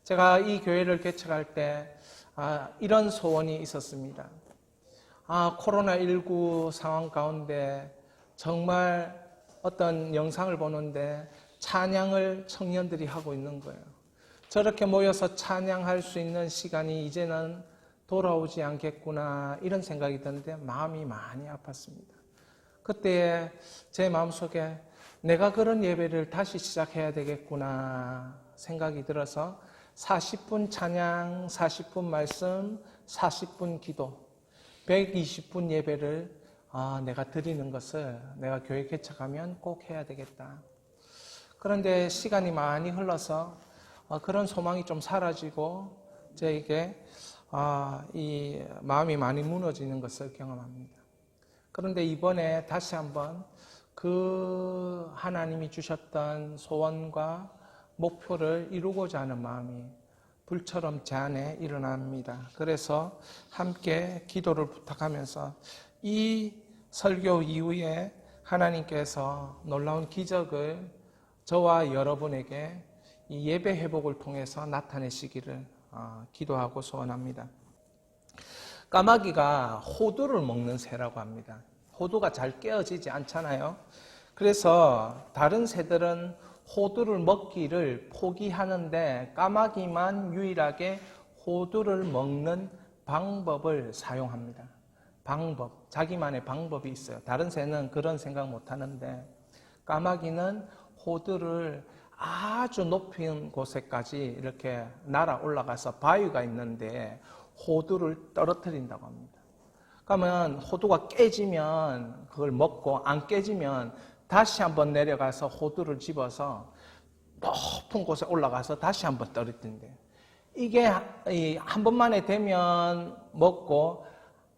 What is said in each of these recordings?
제가 이 교회를 개척할 때 이런 소원이 있었습니다. 코로나19 상황 가운데 정말 어떤 영상을 보는데 찬양을 청년들이 하고 있는 거예요. 저렇게 모여서 찬양할 수 있는 시간이 이제는 돌아오지 않겠구나 이런 생각이 드는데 마음이 많이 아팠습니다. 그때 제 마음속에 내가 그런 예배를 다시 시작해야 되겠구나 생각이 들어서 40분 찬양, 40분 말씀, 40분 기도, 120분 예배를 내가 드리는 것을 내가 교회 개척하면 꼭 해야 되겠다. 그런데 시간이 많이 흘러서 그런 소망이 좀 사라지고 저에게 이 마음이 많이 무너지는 것을 경험합니다. 그런데 이번에 다시 한번 그 하나님이 주셨던 소원과 목표를 이루고자 하는 마음이 불처럼 제 안에 일어납니다. 그래서 함께 기도를 부탁하면서 이 설교 이후에 하나님께서 놀라운 기적을 저와 여러분에게 이 예배 회복을 통해서 나타내시기를 기도하고 소원합니다. 까마귀가 호두를 먹는 새라고 합니다. 호두가 잘 깨어지지 않잖아요. 그래서 다른 새들은 호두를 먹기를 포기하는데 까마귀만 유일하게 호두를 먹는 방법을 사용합니다. 자기만의 방법이 있어요. 다른 새는 그런 생각 못 하는데 까마귀는 호두를 아주 높은 곳에까지 이렇게 날아 올라가서 바위가 있는데 호두를 떨어뜨린다고 합니다. 그러면 호두가 깨지면 그걸 먹고 안 깨지면 다시 한번 내려가서 호두를 집어서 높은 곳에 올라가서 다시 한번 떨어뜨린대요. 이게 한 번만에 되면 먹고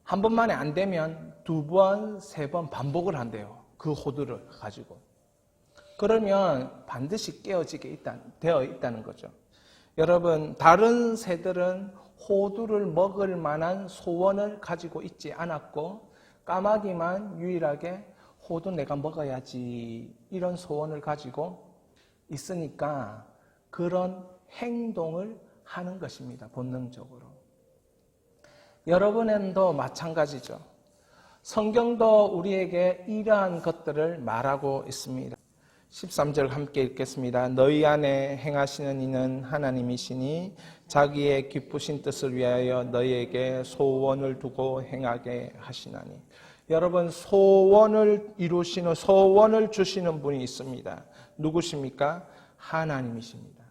한 번만에 안 되면 2번, 3번 반복을 한대요. 그 호두를 가지고. 그러면 반드시 깨어지게 되어 있다는 거죠. 여러분, 다른 새들은 호두를 먹을 만한 소원을 가지고 있지 않았고 까마귀만 유일하게 호두 내가 먹어야지 이런 소원을 가지고 있으니까 그런 행동을 하는 것입니다. 본능적으로. 여러분도 마찬가지죠. 성경도 우리에게 이러한 것들을 말하고 있습니다. 13절 함께 읽겠습니다. 너희 안에 행하시는 이는 하나님이시니 자기의 기쁘신 뜻을 위하여 너희에게 소원을 두고 행하게 하시나니. 여러분, 소원을 이루시는, 소원을 주시는 분이 있습니다. 누구십니까? 하나님이십니다.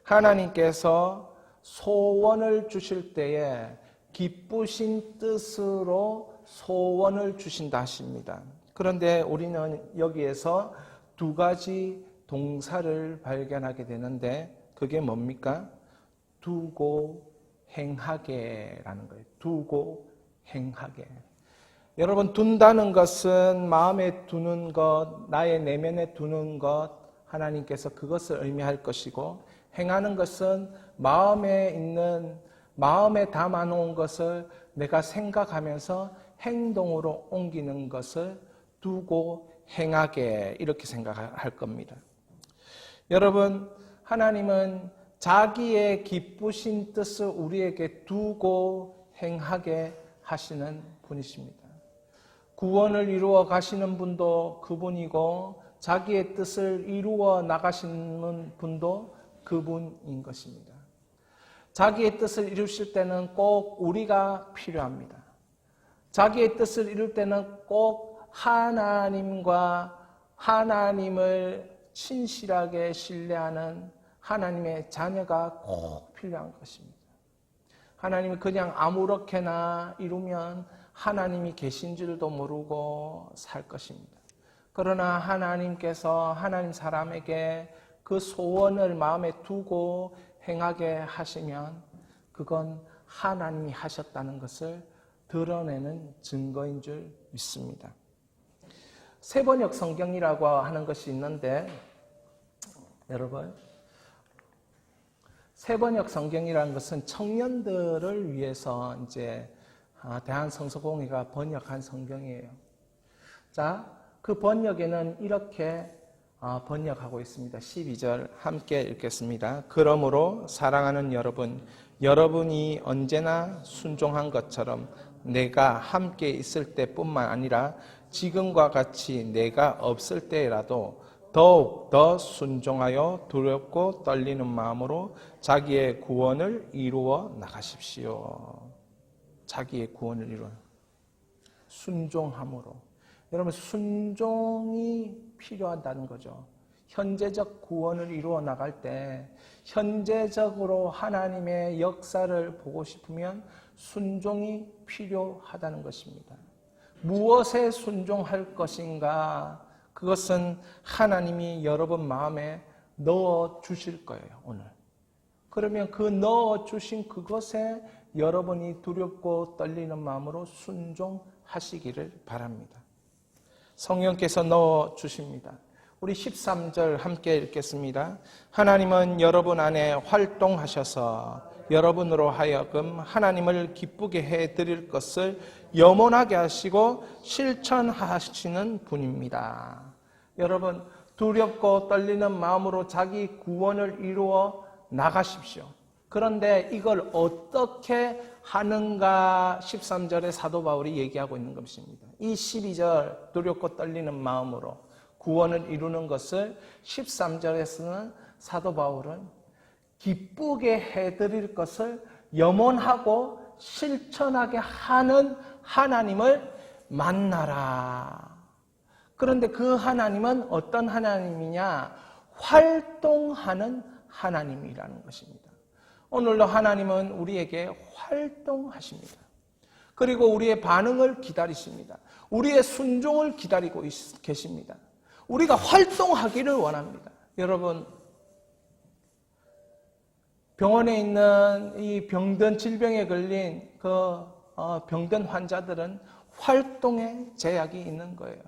하나님께서 소원을 주실 때에 기쁘신 뜻으로 소원을 주신다 하십니다. 그런데 우리는 여기에서 2가지 동사를 발견하게 되는데 그게 뭡니까? 두고 행하게라는 거예요. 두고 행하게. 여러분, 둔다는 것은 마음에 두는 것, 나의 내면에 두는 것, 하나님께서 그것을 의미할 것이고, 행하는 것은 마음에 담아놓은 것을 내가 생각하면서 행동으로 옮기는 것을 두고 행하게 이렇게 생각할 겁니다. 여러분, 하나님은 자기의 기쁘신 뜻을 우리에게 두고 행하게 하시는 분이십니다. 구원을 이루어 가시는 분도 그분이고 자기의 뜻을 이루어 나가시는 분도 그분인 것입니다. 자기의 뜻을 이루실 때는 꼭 우리가 필요합니다. 자기의 뜻을 이룰 때는 꼭 하나님을 신실하게 신뢰하는 하나님의 자녀가 꼭 필요한 것입니다. 하나님이 그냥 아무렇게나 이루면 하나님이 계신 줄도 모르고 살 것입니다. 그러나 하나님께서 하나님 사람에게 그 소원을 마음에 두고 행하게 하시면 그건 하나님이 하셨다는 것을 드러내는 증거인 줄 믿습니다. 세번역 성경이라고 하는 것이 있는데 여러분, 세번역 성경이라는 것은 청년들을 위해서 이제 대한성서공회가 번역한 성경이에요. 자, 그 번역에는 이렇게 번역하고 있습니다. 12절 함께 읽겠습니다. 그러므로 사랑하는 여러분, 여러분이 언제나 순종한 것처럼 내가 함께 있을 때뿐만 아니라 지금과 같이 내가 없을 때라도 더욱 더 순종하여 두렵고 떨리는 마음으로 자기의 구원을 이루어 나가십시오. 자기의 구원을 이루어 순종함으로. 여러분, 순종이 필요하다는 거죠. 현재적 구원을 이루어 나갈 때 현재적으로 하나님의 역사를 보고 싶으면 순종이 필요하다는 것입니다. 무엇에 순종할 것인가? 그것은 하나님이 여러분 마음에 넣어 주실 거예요, 오늘. 그러면 그 넣어 주신 그것에 여러분이 두렵고 떨리는 마음으로 순종하시기를 바랍니다. 성령께서 넣어 주십니다. 우리 13절 함께 읽겠습니다. 하나님은 여러분 안에 활동하셔서 여러분으로 하여금 하나님을 기쁘게 해드릴 것을 염원하게 하시고 실천하시는 분입니다. 여러분, 두렵고 떨리는 마음으로 자기 구원을 이루어 나가십시오. 그런데 이걸 어떻게 하는가 13절에 사도 바울이 얘기하고 있는 것입니다. 이 12절 두렵고 떨리는 마음으로 구원을 이루는 것을 13절에서는 사도 바울은 기쁘게 해드릴 것을 염원하고 실천하게 하는 하나님을 만나라. 그런데 그 하나님은 어떤 하나님이냐? 활동하는 하나님이라는 것입니다. 오늘도 하나님은 우리에게 활동하십니다. 그리고 우리의 반응을 기다리십니다. 우리의 순종을 기다리고 계십니다. 우리가 활동하기를 원합니다. 여러분, 병원에 있는 이 병든 질병에 걸린 그 병든 환자들은 활동에 제약이 있는 거예요.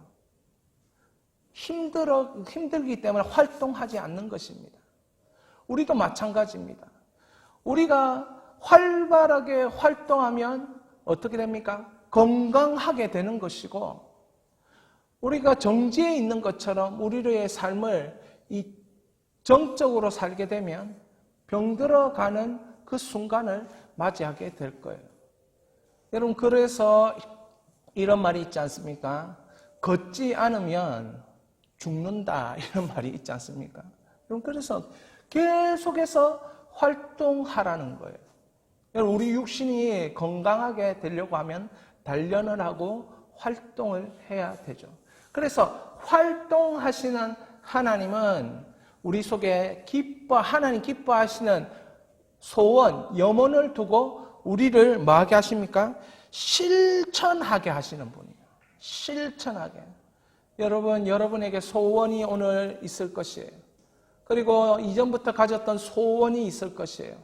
힘들기 때문에 활동하지 않는 것입니다. 우리도 마찬가지입니다. 우리가 활발하게 활동하면 어떻게 됩니까? 건강하게 되는 것이고, 우리가 정지해 있는 것처럼 우리의 삶을 이 정적으로 살게 되면 병들어가는 그 순간을 맞이하게 될 거예요. 여러분, 그래서 이런 말이 있지 않습니까? 걷지 않으면 죽는다, 이런 말이 있지 않습니까? 여러분, 그래서 계속해서 활동하라는 거예요. 여러분, 우리 육신이 건강하게 되려고 하면 단련을 하고 활동을 해야 되죠. 그래서 활동하시는 하나님은 우리 속에 하나님 기뻐하시는 소원, 염원을 두고 우리를 뭐하게 하십니까? 실천하게 하시는 분이에요. 실천하게. 여러분, 여러분에게 소원이 오늘 있을 것이에요. 그리고 이전부터 가졌던 소원이 있을 것이에요.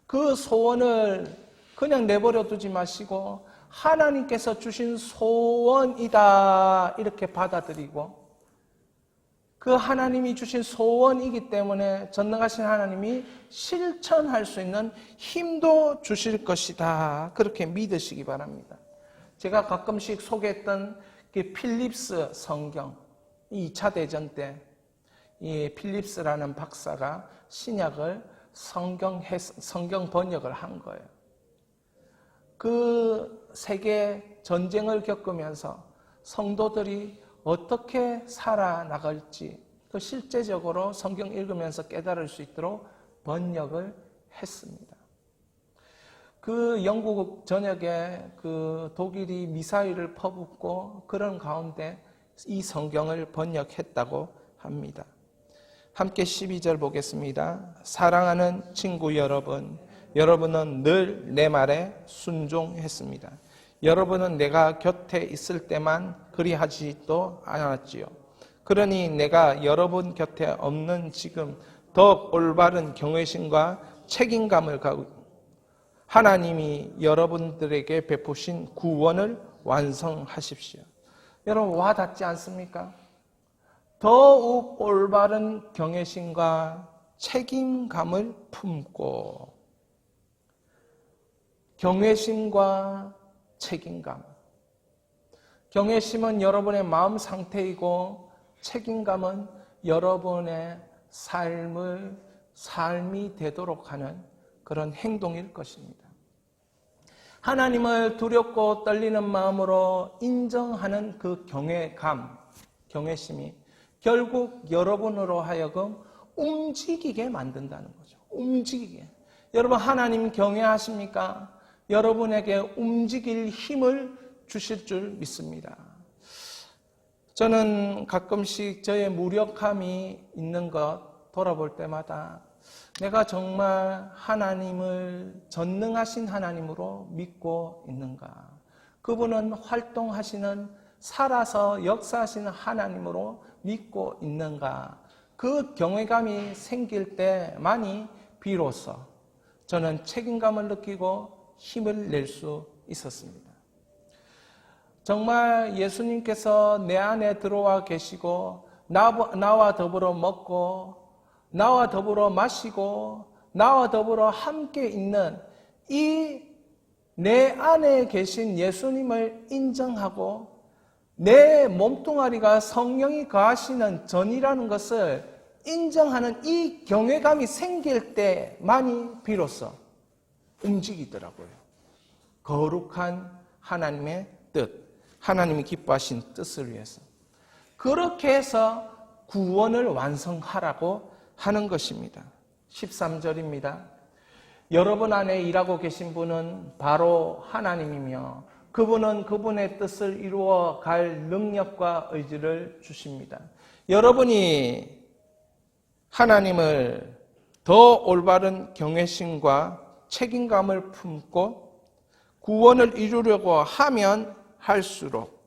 그 소원을 그냥 내버려 두지 마시고 하나님께서 주신 소원이다 이렇게 받아들이고, 그 하나님이 주신 소원이기 때문에 전능하신 하나님이 실천할 수 있는 힘도 주실 것이다, 그렇게 믿으시기 바랍니다. 제가 가끔씩 소개했던 그 필립스 성경, 2차 대전 때 이 필립스라는 박사가 신약을 성경 번역을 한 거예요. 그 세계 전쟁을 겪으면서 성도들이 어떻게 살아나갈지 그 실제적으로 성경 읽으면서 깨달을 수 있도록 번역을 했습니다. 그 영국 전역에 그 독일이 미사일을 퍼붓고 그런 가운데 이 성경을 번역했다고 합니다. 함께 12절 보겠습니다. 사랑하는 친구 여러분, 여러분은 늘 내 말에 순종했습니다. 여러분은 내가 곁에 있을 때만 그리하지도 않았지요. 그러니 내가 여러분 곁에 없는 지금 더 올바른 경외심과 책임감을 가지고 하나님이 여러분들에게 베푸신 구원을 완성하십시오. 여러분, 와닿지 않습니까? 더욱 올바른 경외심과 책임감을 품고, 경외심과 책임감. 경외심은 여러분의 마음 상태이고 책임감은 여러분의 삶이 되도록 하는 그런 행동일 것입니다. 하나님을 두렵고 떨리는 마음으로 인정하는 그 경외심이 결국 여러분으로 하여금 움직이게 만든다는 거죠. 움직이게. 여러분 하나님 경외하십니까? 여러분에게 움직일 힘을 주실 줄 믿습니다. 저는 가끔씩 저의 무력함이 있는 것 돌아볼 때마다 내가 정말 하나님을 전능하신 하나님으로 믿고 있는가? 그분은 활동하시는 살아서 역사하시는 하나님으로 믿고 있는가? 그 경외감이 생길 때만이 비로소 저는 책임감을 느끼고 힘을 낼 수 있었습니다. 정말 예수님께서 내 안에 들어와 계시고 나와 더불어 먹고 나와 더불어 마시고 나와 더불어 함께 있는 이 내 안에 계신 예수님을 인정하고 내 몸뚱아리가 성령이 거하시는 전이라는 것을 인정하는 이 경외감이 생길 때만이 비로소 움직이더라고요. 거룩한 하나님의 뜻, 하나님이 기뻐하신 뜻을 위해서. 그렇게 해서 구원을 완성하라고 하는 것입니다. 13절입니다. 여러분 안에 일하고 계신 분은 바로 하나님이며 그분은 그분의 뜻을 이루어 갈 능력과 의지를 주십니다. 여러분이 하나님을 더 올바른 경외심과 책임감을 품고 구원을 이루려고 하면 할수록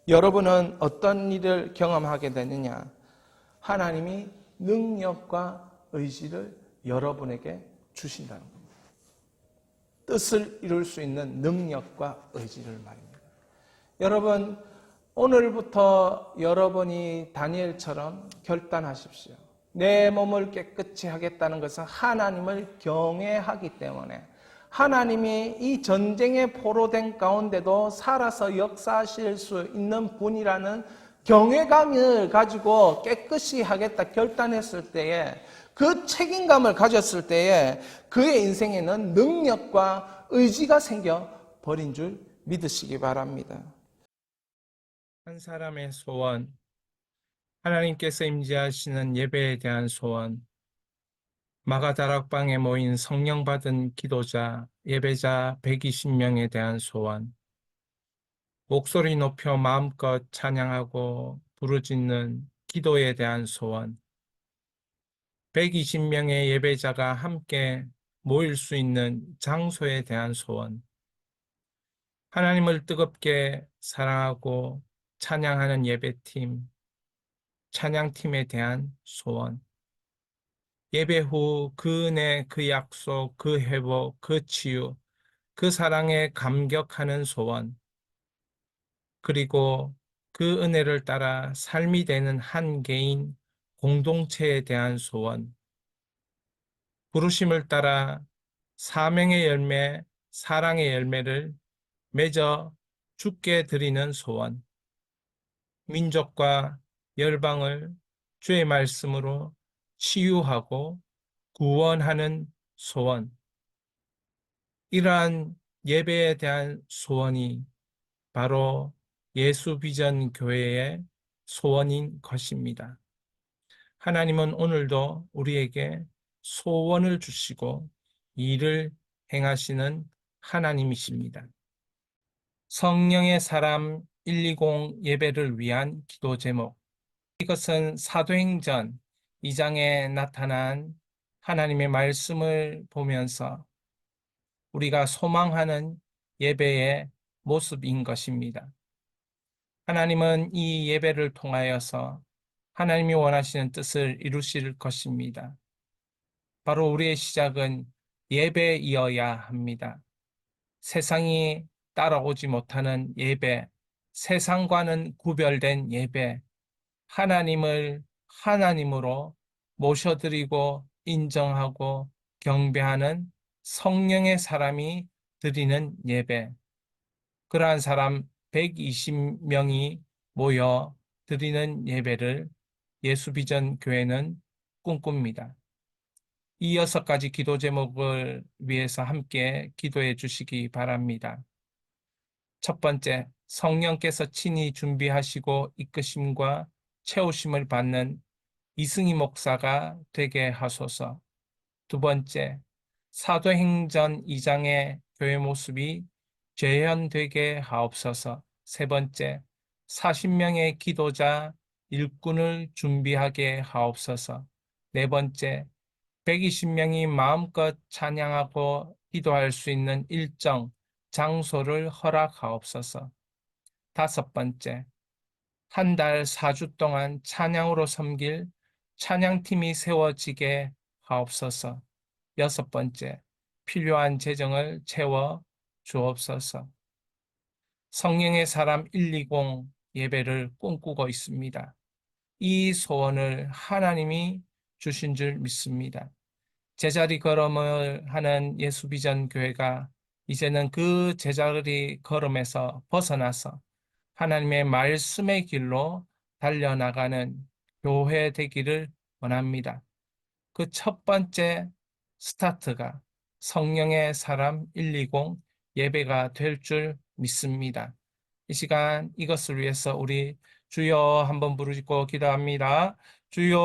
여러분은 어떤 일을 경험하게 되느냐? 하나님이 능력과 의지를 여러분에게 주신다는 겁니다. 뜻을 이룰 수 있는 능력과 의지를 말입니다. 여러분, 오늘부터 여러분이 다니엘처럼 결단하십시오. 내 몸을 깨끗이 하겠다는 것은 하나님을 경외하기 때문에 하나님이 이 전쟁에 포로된 가운데도 살아서 역사하실 수 있는 분이라는 경외감을 가지고 깨끗이 하겠다 결단했을 때에 그 책임감을 가졌을 때에 그의 인생에는 능력과 의지가 생겨 버린 줄 믿으시기 바랍니다. 한 사람의 소원, 하나님께서 임재하시는 예배에 대한 소원, 마가다락방에 모인 성령 받은 기도자, 예배자 120명에 대한 소원, 목소리 높여 마음껏 찬양하고 부르짖는 기도에 대한 소원, 120명의 예배자가 함께 모일 수 있는 장소에 대한 소원, 하나님을 뜨겁게 사랑하고 찬양하는 예배팀, 찬양팀에 대한 소원, 예배 후 그 은혜, 그 약속, 그 회복, 그 치유, 그 사랑에 감격하는 소원, 그리고 그 은혜를 따라 삶이 되는 한 개인 공동체에 대한 소원, 부르심을 따라 사명의 열매, 사랑의 열매를 맺어 주께 드리는 소원, 민족과 열방을 주의 말씀으로 치유하고 구원하는 소원, 이러한 예배에 대한 소원이 바로 예수 비전 교회의 소원인 것입니다. 하나님은 오늘도 우리에게 소원을 주시고 일을 행하시는 하나님이십니다. 성령의 사람 120 예배를 위한 기도 제목. 이것은 사도행전 2장에 나타난 하나님의 말씀을 보면서 우리가 소망하는 예배의 모습인 것입니다. 하나님은 이 예배를 통하여서 하나님이 원하시는 뜻을 이루실 것입니다. 바로 우리의 시작은 예배이어야 합니다. 세상이 따라오지 못하는 예배, 세상과는 구별된 예배, 하나님을 하나님으로 모셔드리고 인정하고 경배하는 성령의 사람이 드리는 예배, 그러한 사람 120명이 모여 드리는 예배를 예수비전 교회는 꿈꿉니다. 이 6가지 기도 제목을 위해서 함께 기도해 주시기 바랍니다. 첫 번째, 성령께서 친히 준비하시고 이끄심과 채우심을 받는 이승희 목사가 되게 하소서. 두 번째, 사도행전 2장의 교회 모습이 재현되게 하옵소서. 세 번째, 40명의 기도자 일꾼을 준비하게 하옵소서. 네 번째, 120명이 마음껏 찬양하고 기도할 수 있는 일정, 장소를 허락하옵소서. 다섯 번째, 한 달 4주 동안 찬양으로 섬길 찬양팀이 세워지게 하옵소서. 여섯 번째, 필요한 재정을 채워 주옵소서. 성령의 사람 120 예배를 꿈꾸고 있습니다. 이 소원을 하나님이 주신 줄 믿습니다. 제자리 걸음을 하는 예수비전 교회가 이제는 그 제자리 걸음에서 벗어나서 하나님의 말씀의 길로 달려나가는 교회 되기를 원합니다. 그 첫 번째 스타트가 성령의 사람 120 예배가 될 줄 믿습니다. 이 시간 이것을 위해서 우리 주여 한번 부르짖고 기도합니다. 주여.